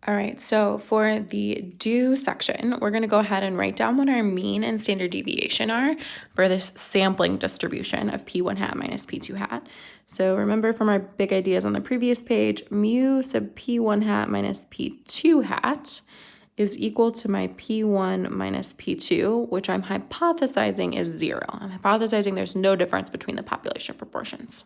All right, so for the do section, we're going to go ahead and write down what our mean and standard deviation are for this sampling distribution of P1 hat minus P2 hat. So remember from our big ideas on the previous page, mu sub P1 hat minus P2 hat is equal to my P1 minus P2, which I'm hypothesizing is 0. I'm hypothesizing there's no difference between the population proportions.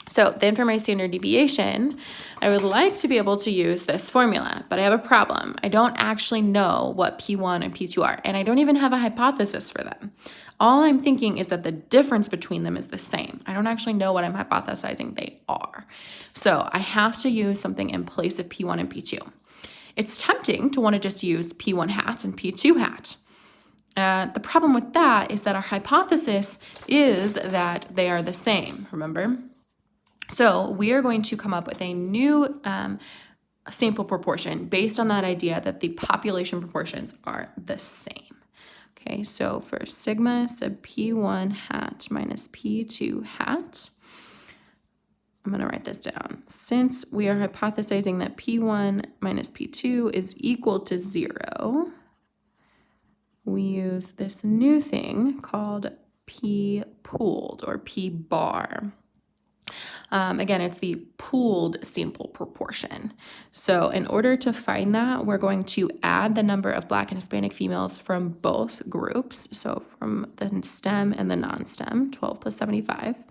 So then for my standard deviation, I would like to be able to use this formula, but I have a problem. I don't actually know what P1 and P2 are, and I don't even have a hypothesis for them. All I'm thinking is that the difference between them is the same. I don't actually know what I'm hypothesizing they are. So I have to use something in place of P1 and P2. It's tempting to want to just use P1 hat and P2 hat. The problem with that is that our hypothesis is that they are the same, remember? So we are going to come up with a new sample proportion based on that idea that the population proportions are the same. Okay, so for sigma sub P1 hat minus P2 hat, I'm going to write this down. Since we are hypothesizing that P1 minus P2 is equal to 0, we use this new thing called P pooled or P bar. Again, it's the pooled sample proportion. So in order to find that, we're going to add the number of Black and Hispanic females from both groups, so from the STEM and the non-STEM, 12 plus 75,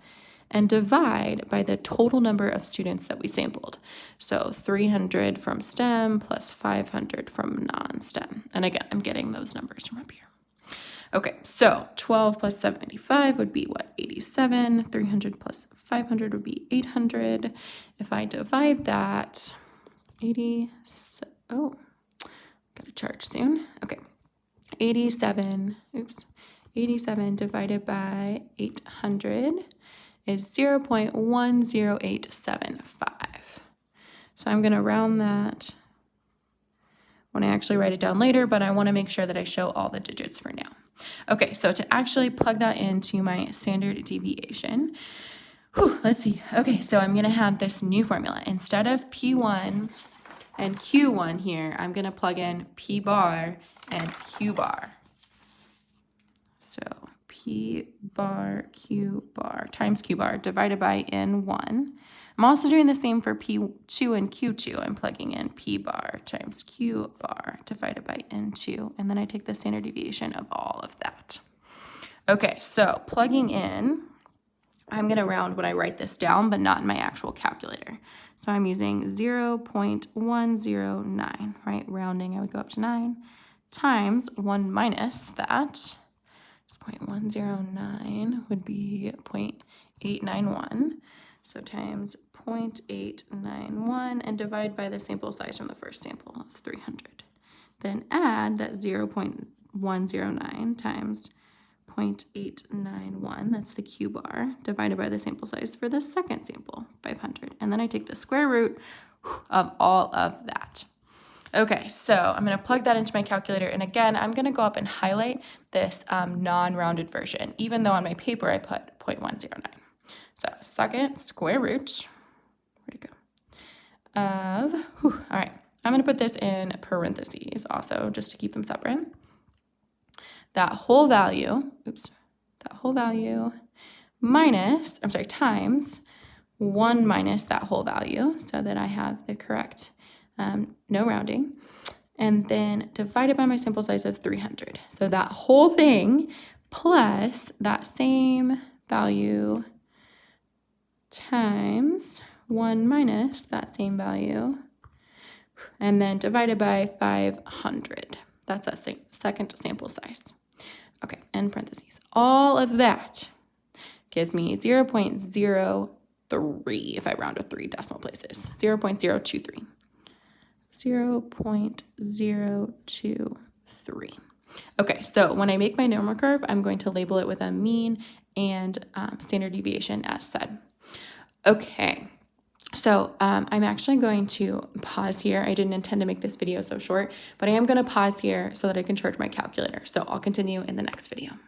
and divide by the total number of students that we sampled. So 300 from STEM plus 500 from non-STEM. And again, I'm getting those numbers from up here. Okay, so 12 plus 75 would be what? 87. 300 plus 500 would be 800. If I divide that, 87 divided by 800 is 0.10875. So I'm going to round that when I actually write it down later, but I want to make sure that I show all the digits for now. Okay, so to actually plug that into my standard deviation, let's see. Okay, so I'm going to have this new formula. Instead of P1 and Q1 here, I'm going to plug in P bar and Q bar. So P bar, Q bar times Q bar divided by N1. I'm also doing the same for P2 and Q2. I'm plugging in P bar times Q bar divided by N2, and then I take the standard deviation of all of that. Okay, so plugging in, I'm going to round when I write this down, but not in my actual calculator. So I'm using 0.109, right? Rounding, I would go up to 9, times 1 minus that. 0.109 would be 0.891. So times 0.891 and divide by the sample size from the first sample of 300. Then add that 0.109 times 0.891, that's the Q bar, divided by the sample size for the second sample, 500. And then I take the square root of all of that. Okay, so I'm going to plug that into my calculator. And again, I'm going to go up and highlight this non-rounded version, even though on my paper I put 0.109. So second square root, where'd it go, of, all right, I'm going to put this in parentheses also just to keep them separate. That whole value, times 1 minus that whole value so that I have the correct no rounding, and then divided by my sample size of 300. So that whole thing plus that same value times 1 minus that same value, and then divided by 500. That's that second sample size. Okay, end parentheses. All of that gives me 0.03 if I round to 3 decimal places. 0.023. 0.023. Okay, so when I make my normal curve, I'm going to label it with a mean and standard deviation as said. Okay, so I'm actually going to pause here. I didn't intend to make this video so short, but I am going to pause here so that I can charge my calculator. So I'll continue in the next video.